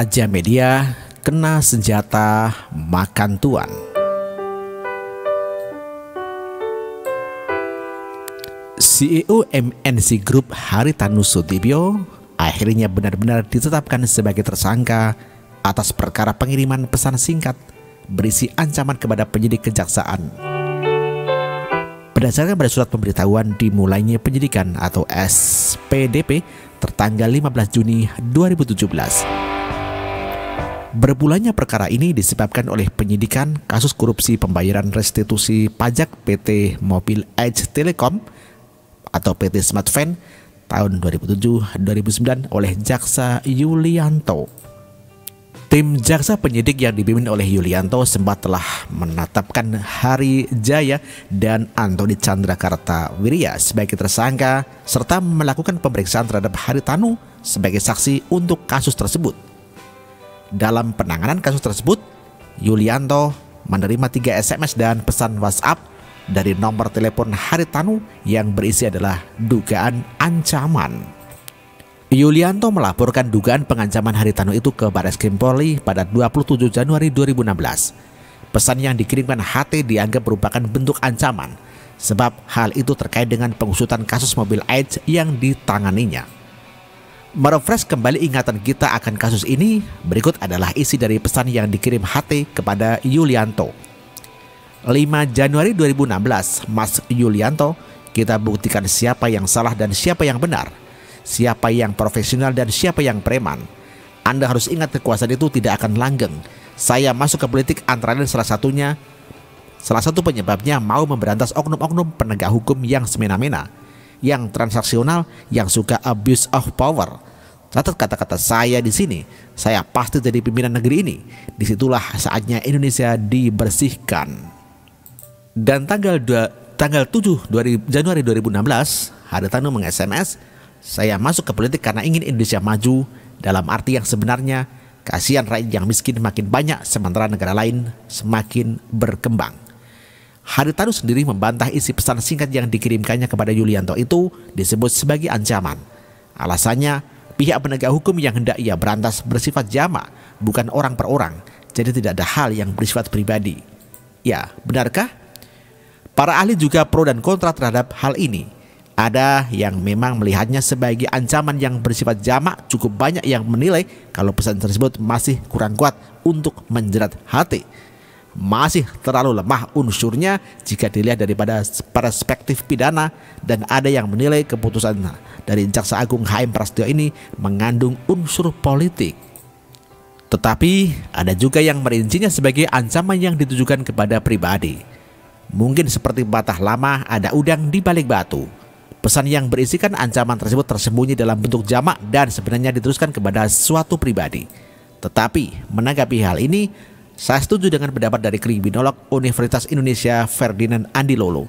Raja Media kena senjata makan tuan. CEO MNC Group Haritanu Sudibyo akhirnya benar-benar ditetapkan sebagai tersangka atas perkara pengiriman pesan singkat berisi ancaman kepada penyidik kejaksaan. Berdasarkan pada surat pemberitahuan dimulainya penyidikan atau SPDP tertanggal 15 Juni 2017. Bermulanya perkara ini disebabkan oleh penyidikan kasus korupsi pembayaran restitusi pajak PT Mobil Edge Telecom atau PT Smartfren tahun 2007-2009 oleh Jaksa Yulianto. Tim jaksa penyidik yang dipimpin oleh Yulianto sempat telah menetapkan Hari Jaya dan Antoni Chandra Kartawirya sebagai tersangka serta melakukan pemeriksaan terhadap Haritanu sebagai saksi untuk kasus tersebut. Dalam penanganan kasus tersebut, Yulianto menerima 3 SMS dan pesan WhatsApp dari nomor telepon Haritanu yang berisi adalah dugaan ancaman. Yulianto melaporkan dugaan pengancaman Haritanu itu ke Barreskrim Polri pada 27 Januari 2016. Pesan yang dikirimkan HT dianggap merupakan bentuk ancaman, sebab hal itu terkait dengan pengusutan kasus mobil Edge yang ditanganinya. Merefresh kembali ingatan kita akan kasus ini, berikut adalah isi dari pesan yang dikirim HT kepada Yulianto. 5 Januari 2016, Mas Yulianto, kita buktikan siapa yang salah dan siapa yang benar, siapa yang profesional dan siapa yang preman. Anda harus ingat kekuasaan itu tidak akan langgeng. Saya masuk ke politik antara lain salah satu penyebabnya mau memberantas oknum-oknum penegak hukum yang semena-mena, yang transaksional, yang suka abuse of power. Catat kata-kata saya di sini. Saya pasti jadi pimpinan negeri ini. Disitulah saatnya Indonesia dibersihkan. Dan tanggal 7 Januari 2016, Haritanu meng-SMS, saya masuk ke politik karena ingin Indonesia maju, dalam arti yang sebenarnya kasihan rakyat yang miskin makin banyak sementara negara lain semakin berkembang. Haritanu sendiri membantah isi pesan singkat yang dikirimkannya kepada Yulianto itu disebut sebagai ancaman. Alasannya, pihak penegak hukum yang hendak ia berantas bersifat jamak, bukan orang per orang, jadi tidak ada hal yang bersifat pribadi. Ya, benarkah? Para ahli juga pro dan kontra terhadap hal ini. Ada yang memang melihatnya sebagai ancaman yang bersifat jamak, cukup banyak yang menilai kalau pesan tersebut masih kurang kuat untuk menjerat HT. Masih terlalu lemah unsurnya jika dilihat daripada perspektif pidana, dan ada yang menilai keputusan dari Jaksa Agung HM Prasetyo ini mengandung unsur politik. Tetapi ada juga yang merincinya sebagai ancaman yang ditujukan kepada pribadi. Mungkin seperti patah lama ada udang di balik batu. Pesan yang berisikan ancaman tersebut tersembunyi dalam bentuk jamak dan sebenarnya diteruskan kepada suatu pribadi. Tetapi menanggapi hal ini, saya setuju dengan pendapat dari kriminolog Universitas Indonesia Ferdinand Andi Lolo.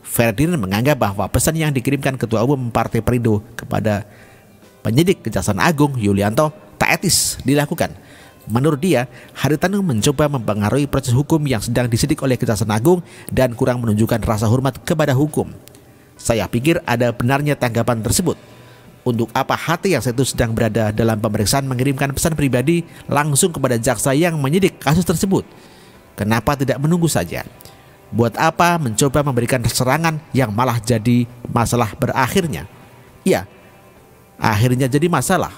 Ferdinand menganggap bahwa pesan yang dikirimkan Ketua Umum Partai Perindo kepada penyidik Kejaksaan Agung Yulianto tak etis dilakukan. Menurut dia, Haritanu mencoba mempengaruhi proses hukum yang sedang disidik oleh Kejaksaan Agung dan kurang menunjukkan rasa hormat kepada hukum. Saya pikir ada benarnya tanggapan tersebut. Untuk apa HT yang satu sedang berada dalam pemeriksaan mengirimkan pesan pribadi langsung kepada jaksa yang menyidik kasus tersebut? Kenapa tidak menunggu saja? Buat apa mencoba memberikan serangan yang malah jadi masalah berakhirnya? Ya, akhirnya jadi masalah.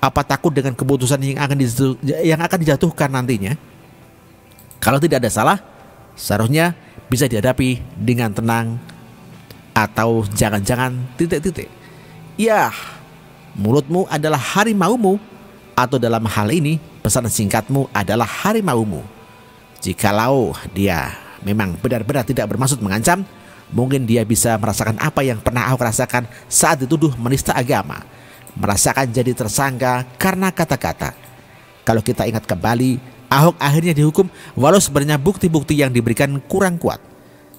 Apa takut dengan keputusan yang akan dijatuhkan nantinya? Kalau tidak ada salah, seharusnya bisa dihadapi dengan tenang, atau jangan-jangan titik-titik. Ya, mulutmu adalah harimaumu, atau dalam hal ini pesan singkatmu adalah harimaumu. Jikalau dia memang benar-benar tidak bermaksud mengancam, mungkin dia bisa merasakan apa yang pernah Ahok rasakan saat dituduh menista agama, merasakan jadi tersangka karena kata-kata. Kalau kita ingat kembali, Ahok akhirnya dihukum walau sebenarnya bukti-bukti yang diberikan kurang kuat.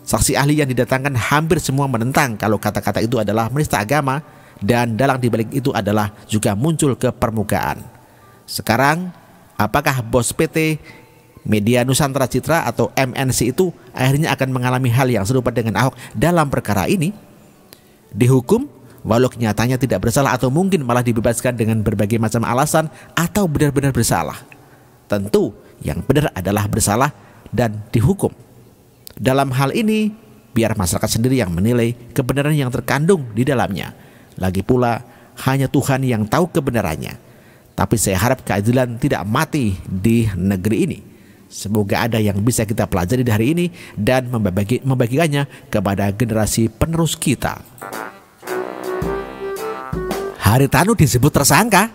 Saksi ahli yang didatangkan hampir semua menentang kalau kata-kata itu adalah menista agama, dan dalang dibalik itu adalah juga muncul ke permukaan. Sekarang, apakah bos PT Media Nusantara Citra atau MNC itu akhirnya akan mengalami hal yang serupa dengan Ahok dalam perkara ini? Dihukum walau kenyataannya tidak bersalah atau mungkin malah dibebaskan dengan berbagai macam alasan atau benar-benar bersalah. Tentu yang benar adalah bersalah dan dihukum. Dalam hal ini, biar masyarakat sendiri yang menilai kebenaran yang terkandung di dalamnya. Lagi pula, hanya Tuhan yang tahu kebenarannya. Tapi saya harap keadilan tidak mati di negeri ini. Semoga ada yang bisa kita pelajari dari ini dan membagikannya kepada generasi penerus kita. Haritanu disebut tersangka.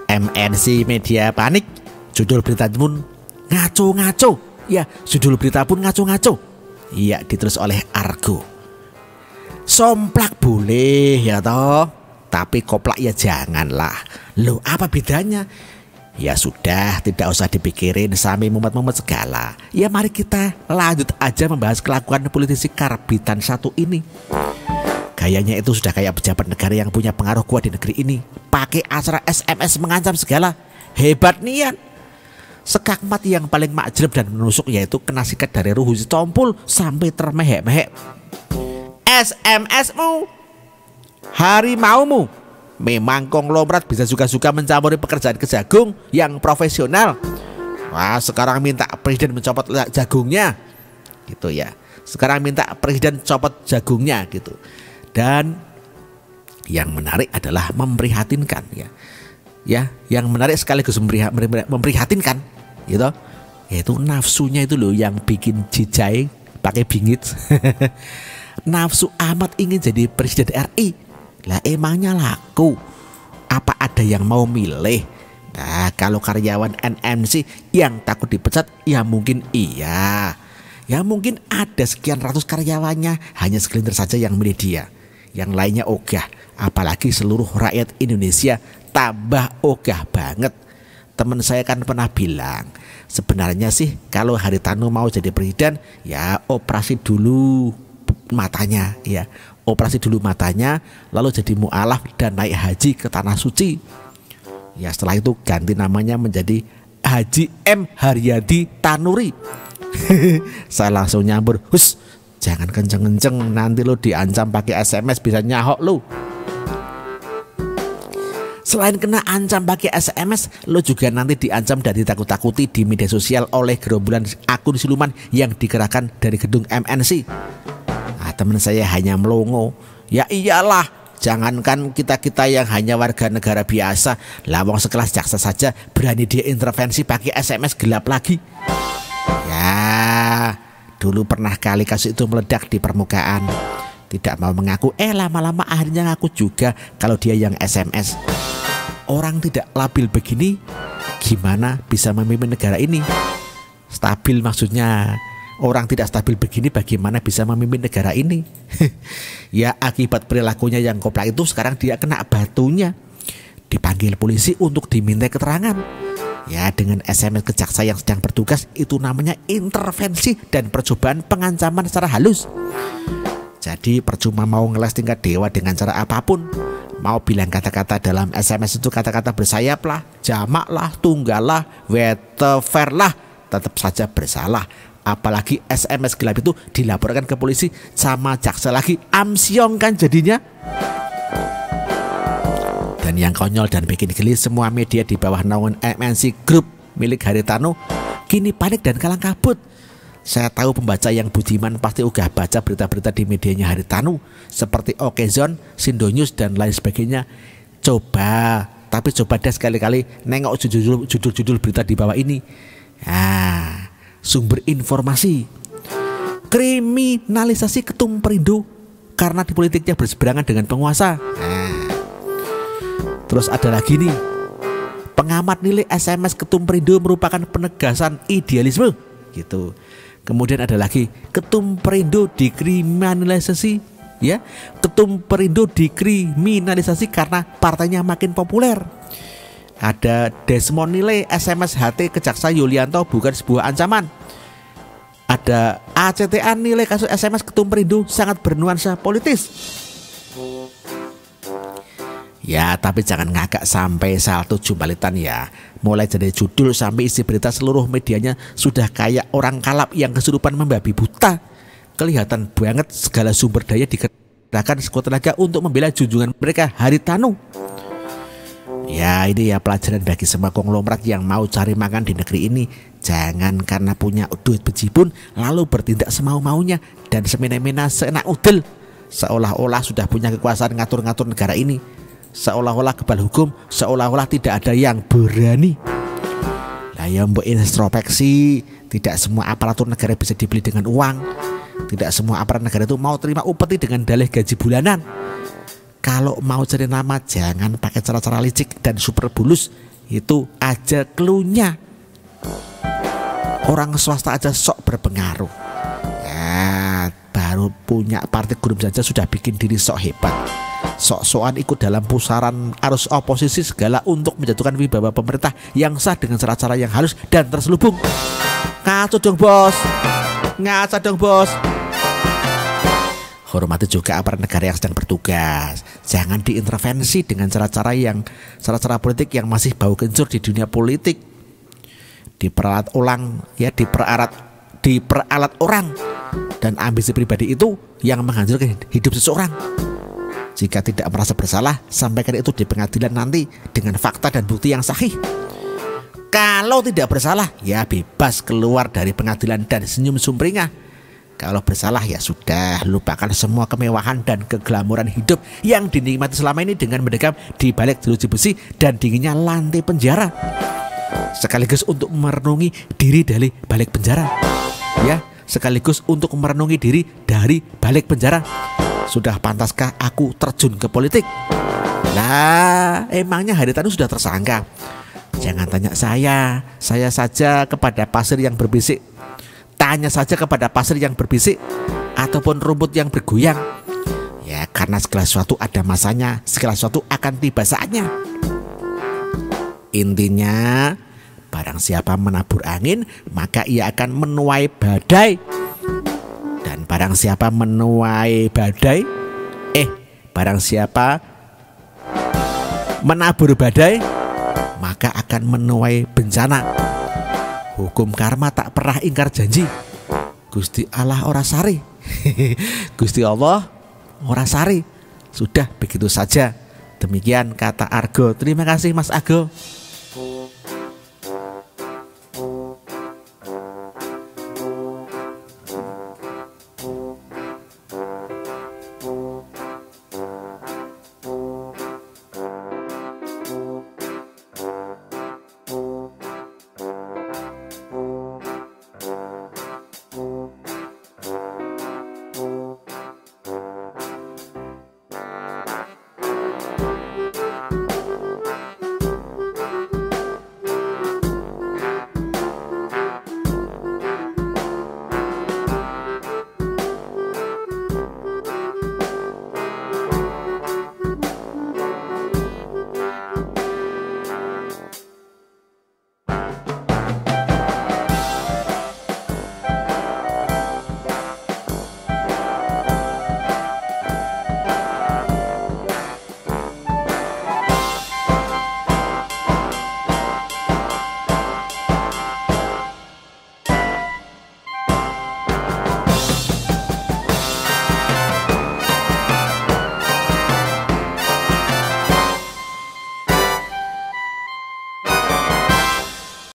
MNC Media panik. Judul berita pun ngaco-ngaco. Ya, judul berita pun ngaco-ngaco. Iya, ditulis oleh Argo. Somplak boleh ya toh, tapi koplak ya janganlah. Loh, apa bedanya? Ya sudah, tidak usah dipikirin sampai mumet-mumet segala. Ya mari kita lanjut aja membahas kelakuan politisi karbitan satu ini. Gayanya itu sudah kayak pejabat negara yang punya pengaruh kuat di negeri ini. Pakai acara SMS mengancam segala. Hebat nian. Sekakmat yang paling makjreb dan menusuk yaitu kena sikat dari ruhu si tompul sampai termehek-mehek. SMS-mu, harimaumu, memang konglomerat bisa suka-suka mencampuri pekerjaan kejagung yang profesional. Wah, sekarang minta presiden mencopot jagungnya, gitu ya. Sekarang minta presiden copot jagungnya, gitu. Dan yang menarik adalah memprihatinkan, ya. Ya, yang menarik sekaligus memprihatinkan, gitu. Yaitu nafsunya itu loh yang bikin jijai pakai bingit. Nafsu amat ingin jadi presiden RI. Lah emangnya laku? Apa ada yang mau milih? Nah, kalau karyawan NMC yang takut dipecat, ya mungkin iya. Ya mungkin ada sekian ratus karyawannya, hanya segelintir saja yang milih dia. Yang lainnya ogah. Apalagi seluruh rakyat Indonesia tambah ogah banget. Teman saya kan pernah bilang, sebenarnya sih kalau Haritanu mau jadi presiden, ya operasi dulu matanya, ya. Operasi dulu matanya, lalu jadi mu'alaf dan naik haji ke Tanah Suci. Ya setelah itu ganti namanya menjadi Haji M. Haryadi Tanuri. Saya langsung nyambur, hus, jangan kenceng-kenceng, nanti lo diancam pakai SMS bisa nyahok lo. Selain kena ancam pakai SMS, lo juga nanti diancam dan ditakut-takuti di media sosial oleh gerombolan akun siluman yang dikerahkan dari gedung MNC. Teman saya hanya melongo. Ya iyalah, jangankan kita-kita yang hanya warga negara biasa, lawang sekelas jaksa saja berani dia intervensi pakai SMS gelap lagi. Ya, dulu pernah kali kasus itu meledak di permukaan. Tidak mau mengaku, lama-lama akhirnya ngaku juga kalau dia yang SMS. Orang tidak labil begini, gimana bisa memimpin negara ini? Stabil maksudnya. Orang tidak stabil begini bagaimana bisa memimpin negara ini? Ya akibat perilakunya yang koplak itu sekarang dia kena batunya. Dipanggil polisi untuk diminta keterangan. Ya dengan SMS ke jaksa yang sedang bertugas itu namanya intervensi dan percobaan pengancaman secara halus. Jadi percuma mau ngeles tingkat dewa dengan cara apapun. Mau bilang kata-kata dalam SMS itu kata-kata bersayap lah, jamak lah, tunggal lah, whatever lah, tetap saja bersalah. Apalagi SMS gelap itu dilaporkan ke polisi sama jaksa lagi, amsyong kan jadinya. Dan yang konyol dan bikin geli, semua media di bawah naungan MNC Group milik Haritanu kini panik dan kalang kabut. Saya tahu pembaca yang budiman pasti udah baca berita-berita di medianya Haritanu seperti Okezone, Sindonews dan lain sebagainya. Tapi coba deh sekali-kali nengok judul-judul berita di bawah ini. Nah, sumber informasi, kriminalisasi ketum Perindo karena di politiknya berseberangan dengan penguasa. Terus ada lagi nih, pengamat nilai SMS ketum Perindo merupakan penegasan idealisme, gitu. Kemudian ada lagi, ketum Perindo dikriminalisasi, ya. Ketum Perindo dikriminalisasi karena partainya makin populer. Ada Desmond nilai SMS HT ke Jaksa Yulianto bukan sebuah ancaman. Ada ACTA nilai kasus SMS ketum Perindo sangat bernuansa politis. Ya tapi jangan ngagak sampai salto jumbalitan ya. Mulai dari judul sampai isi berita seluruh medianya sudah kayak orang kalap yang kesurupan membabi buta. Kelihatan banget segala sumber daya bahkan sekuat tenaga untuk membela junjungan mereka Haritanu. Ya ini ya pelajaran bagi semua konglomerat yang mau cari makan di negeri ini. Jangan karena punya duit bejibun lalu bertindak semau-maunya dan semena-mena seenak udel, seolah-olah sudah punya kekuasaan ngatur-ngatur negara ini, seolah-olah kebal hukum, seolah-olah tidak ada yang berani. Lah ya mbok introspeksi, tidak semua aparatur negara bisa dibeli dengan uang. Tidak semua aparat negara itu mau terima upeti dengan dalih gaji bulanan. Kalau mau cari nama jangan pakai cara-cara licik dan super bulus. Itu aja cluenya. Orang swasta aja sok berpengaruh. Ya baru punya partai grup saja sudah bikin diri sok hebat. Sok-sokan ikut dalam pusaran arus oposisi segala untuk menjatuhkan wibawa pemerintah yang sah dengan cara-cara yang halus dan terselubung. Ngaco dong bos. Ngaco dong bos. Hormati juga aparat negara yang sedang bertugas. Jangan diintervensi dengan cara-cara politik yang masih bau kencur di dunia politik. Diperalat orang dan ambisi pribadi itu yang menghancurkan hidup seseorang. Jika tidak merasa bersalah, sampaikan itu di pengadilan nanti dengan fakta dan bukti yang sahih. Kalau tidak bersalah, ya bebas keluar dari pengadilan dan senyum sumringah. Kalau bersalah ya sudah, lupakan semua kemewahan dan keglamuran hidup yang dinikmati selama ini dengan mendekam di balik jeruji besi dan dinginnya lantai penjara. Sekaligus untuk merenungi diri dari balik penjara. Ya, sekaligus untuk merenungi diri dari balik penjara. Sudah pantaskah aku terjun ke politik? Lah, emangnya Haritanu sudah tersangka? Jangan tanya saya saja kepada pasir yang berbisik. Tanya saja kepada pasir yang berbisik ataupun rumput yang bergoyang. Ya karena segala sesuatu ada masanya, segala sesuatu akan tiba saatnya. Intinya barang siapa menabur angin maka ia akan menuai badai. Dan barang siapa menuai badai barang siapa menabur badai maka akan menuai bencana. Hukum karma tak pernah ingkar janji. Gusti Allah ora sari. Gusti Allah ora sari. Sudah begitu saja. Demikian kata Argo. Terima kasih Mas Argo.